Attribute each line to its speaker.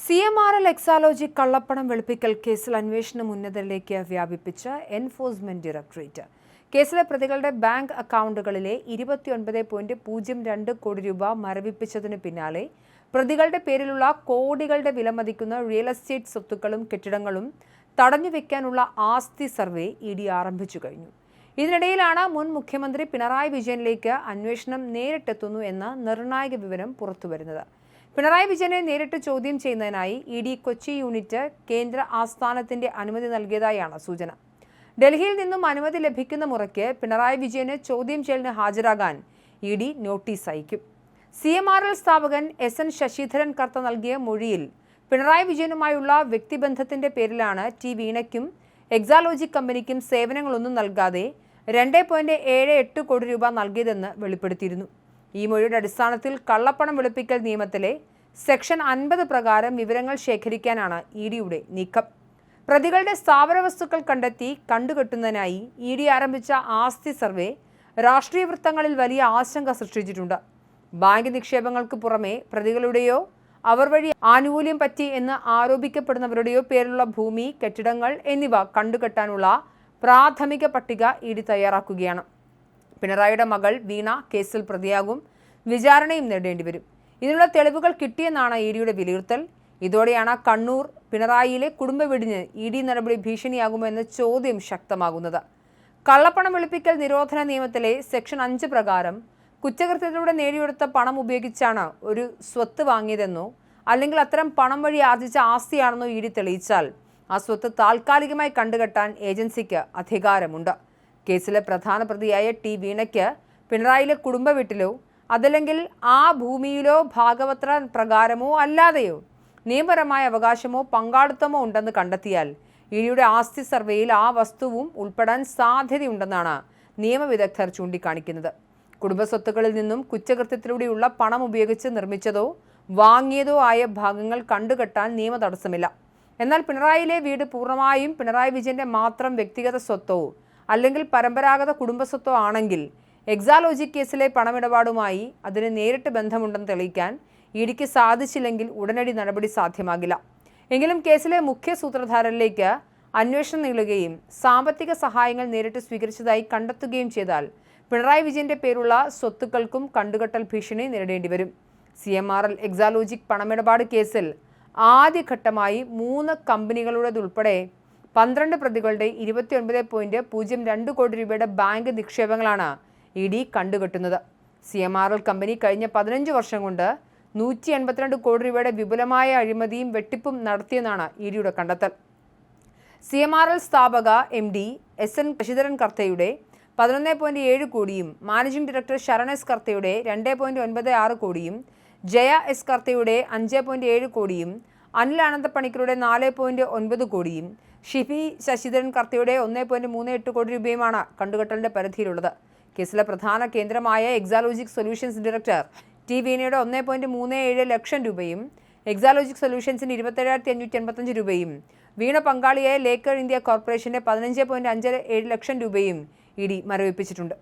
Speaker 1: CMRL Exalogic കള്ളപ്പണം വെളുപ്പിക്കൽ കേസിൽ അന്വേഷണം ഉന്നതരിലേക്ക് വ്യാപിപ്പിച്ച എൻഫോഴ്സ്മെന്റ് ഡയറക്ടറേറ്റ്. കേസിലെ പ്രതികളുടെ ബാങ്ക് അക്കൗണ്ടുകളിലെ 29.02 കോടി രൂപ മരവിപ്പിച്ചതിന് പിന്നാലെ പ്രതികളുടെ പേരിലുള്ള കോടികളുടെ വിലമതിക്കുന്ന റിയൽ എസ്റ്റേറ്റ് സ്വത്തുക്കളും കെട്ടിടങ്ങളും തടഞ്ഞുവെക്കാനുള്ള ആസ്തി സർവേ ED ആരംഭിച്ചു കഴിഞ്ഞു. ഇതിനിടയിലാണ് മുൻ മുഖ്യമന്ത്രി പിണറായി വിജയനിലേക്ക് അന്വേഷണം നേരിട്ടെത്തുന്നു എന്ന നിർണായക വിവരം പുറത്തുവരുന്നത്. പിണറായി വിജയനെ നേരിട്ട് ചോദ്യം ചെയ്യുന്നതിനായി ED കൊച്ചി യൂണിറ്റ് കേന്ദ്ര ആസ്ഥാനത്തിന്റെ അനുമതി നൽകിയതായാണ് സൂചന. ഡൽഹിയിൽ നിന്നും അനുമതി ലഭിക്കുന്ന മുറയ്ക്ക് പിണറായി വിജയനെ ചോദ്യം ചെയ്യലിന് ഹാജരാകാൻ ED നോട്ടീസ് അയക്കും. CMRL സ്ഥാപകൻ SN ശശിധരൻ കർത്ത നൽകിയ മൊഴിയിൽ പിണറായി വിജയനുമായുള്ള വ്യക്തിബന്ധത്തിന്റെ പേരിലാണ് വീണയ്ക്കും എക്സാലോജി കമ്പനിക്കും സേവനങ്ങളൊന്നും നൽകാതെ 2.78 കോടി രൂപ നൽകിയതെന്ന് വെളിപ്പെടുത്തിയിരുന്നു. ഈ മൊഴിയുടെ അടിസ്ഥാനത്തിൽ കള്ളപ്പണം വെളുപ്പിക്കൽ നിയമത്തിലെ സെക്ഷൻ 50 പ്രകാരം വിവരങ്ങൾ ശേഖരിക്കാനാണ് EDയുടെ നീക്കം. പ്രതികളുടെ സ്ഥാവര വസ്തുക്കൾ കണ്ടെത്തി കണ്ടുകെട്ടുന്നതിനായി ED ആരംഭിച്ച ആസ്തി സർവേ രാഷ്ട്രീയ വൃത്തങ്ങളിൽ വലിയ ആശങ്ക സൃഷ്ടിച്ചിട്ടുണ്ട്. ബാങ്ക് നിക്ഷേപങ്ങൾക്ക് പുറമെ പ്രതികളുടെയോ അവർ വഴി ആനുകൂല്യം പറ്റി എന്ന് ആരോപിക്കപ്പെടുന്നവരുടെയോ പേരിലുള്ള ഭൂമി, കെട്ടിടങ്ങൾ എന്നിവ കണ്ടുകെട്ടാനുള്ള പ്രാഥമിക പട്ടിക ED തയ്യാറാക്കുകയാണ്. പിണറായിയുടെ മകൾ വീണ കേസിൽ പ്രതിയാകും, വിചാരണയും നേടേണ്ടി വരും. ഇതിനുള്ള തെളിവുകൾ കിട്ടിയെന്നാണ് EDയുടെ വിലയിരുത്തൽ. ഇതോടെയാണ് കണ്ണൂർ പിണറായിയിലെ കുടുംബ വീടിന് ED നടപടി ഭീഷണിയാകുമോ എന്ന ചോദ്യം ശക്തമാകുന്നത്. കള്ളപ്പണം വെളുപ്പിക്കൽ നിരോധന നിയമത്തിലെ സെക്ഷൻ 5 പ്രകാരം കുറ്റകൃത്യത്തിലൂടെ നേടിയെടുത്ത പണം ഉപയോഗിച്ചാണ് ഒരു സ്വത്ത് വാങ്ങിയതെന്നോ അല്ലെങ്കിൽ അത്തരം പണം വഴി ആർജിച്ച ആസ്തിയാണെന്നോ ED തെളിയിച്ചാൽ ആ സ്വത്ത് താൽക്കാലികമായി കണ്ടുകെട്ടാൻ ഏജൻസിക്ക് അധികാരമുണ്ട്. കേസിലെ പ്രധാന പ്രതിയായ വീണയ്ക്ക് പിണറായിയിലെ കുടുംബ വീട്ടിലോ അതല്ലെങ്കിൽ ആ ഭൂമിയിലോ ഭാഗപത്ര പ്രകാരമോ അല്ലാതെയോ നിയമപരമായ അവകാശമോ പങ്കാളിത്തമോ ഉണ്ടെന്ന് കണ്ടെത്തിയാൽ EDയുടെ ആസ്തി സർവേയിൽ ആ വസ്തുവും ഉൾപ്പെടാൻ സാധ്യതയുണ്ടെന്നാണ് നിയമവിദഗ്ധർ ചൂണ്ടിക്കാണിക്കുന്നത്. കുടുംബസ്വത്തുക്കളിൽ നിന്നും കുറ്റകൃത്യത്തിലൂടെയുള്ള പണം ഉപയോഗിച്ച് നിർമ്മിച്ചതോ വാങ്ങിയതോ ആയ ഭാഗങ്ങൾ കണ്ടുകെട്ടാൻ നിയമ തടസ്സമില്ല. എന്നാൽ പിണറായിയിലെ വീട് പൂർണ്ണമായും പിണറായി വിജയന്റെ മാത്രം വ്യക്തിഗത സ്വത്തോ അല്ലെങ്കിൽ പരമ്പരാഗത കുടുംബസ്വത്തോ ആണെങ്കിൽ എക്സാലോജി കേസിലെ പണമിടപാടുമായി അതിന് നേരിട്ട് ബന്ധമുണ്ടെന്ന് തെളിയിക്കാൻ EDക്ക് സാധിച്ചില്ലെങ്കിൽ ഉടനടി നടപടി സാധ്യമാകില്ല. എങ്കിലും കേസിലെ മുഖ്യ സൂത്രധാരനിലേക്ക് അന്വേഷണം നീളുകയും സാമ്പത്തിക സഹായങ്ങൾ നേരിട്ട് സ്വീകരിച്ചതായി കണ്ടെത്തുകയും ചെയ്താൽ പിണറായി വിജയന്റെ പേരുള്ള സ്വത്തുക്കൾക്കും കണ്ടുകെട്ടൽ ഭീഷണി നേരിടേണ്ടി വരും. CMRL എക്സാലോജിക് പണമിടപാട് കേസിൽ ആദ്യഘട്ടമായി 3 കമ്പനികളുടേതുൾപ്പെടെ 12 പ്രതികളുടെ 29.02 കോടി രൂപയുടെ ബാങ്ക് നിക്ഷേപങ്ങളാണ് ED കണ്ടുകെട്ടുന്നത്. CMRL കമ്പനി കഴിഞ്ഞ 15 വർഷം കൊണ്ട് 182 കോടി രൂപയുടെ വിപുലമായ അഴിമതിയും വെട്ടിപ്പും നടത്തിയെന്നാണ് EDയുടെ കണ്ടെത്തൽ. CMRL സ്ഥാപക MD SN ശശിധരൻ കർത്തയുടെ 11.7 കോടിയും മാനേജിംഗ് ഡയറക്ടർ ശരൺ S കർത്തയുടെ 2.96 കോടിയും ജയ S കർത്തയുടെ 5.7 കോടിയും അനിൽ ആനന്ദപ്പണിക്കരുടെ 4.9 കോടിയും ഷിഫി ശശിധരൻ കർത്തയുടെ 1.38 കോടി രൂപയുമാണ് കണ്ടുകെട്ടലിന്റെ പരിധിയിലുള്ളത്. കേസിലെ പ്രധാന കേന്ദ്രമായ എക്സാലോജിക് സൊല്യൂഷൻസ് ഡയറക്ടർ വീണയുടെ 1.37 ലക്ഷം രൂപയും എക്സാലോജിക് സൊല്യൂഷൻസിന് 27,585 രൂപയും വീണ പങ്കാളിയായ ലേക്കർ ഇന്ത്യ കോർപ്പറേഷന്റെ 15.57 ലക്ഷം രൂപയും ED മരവിപ്പിച്ചിട്ടുണ്ട്.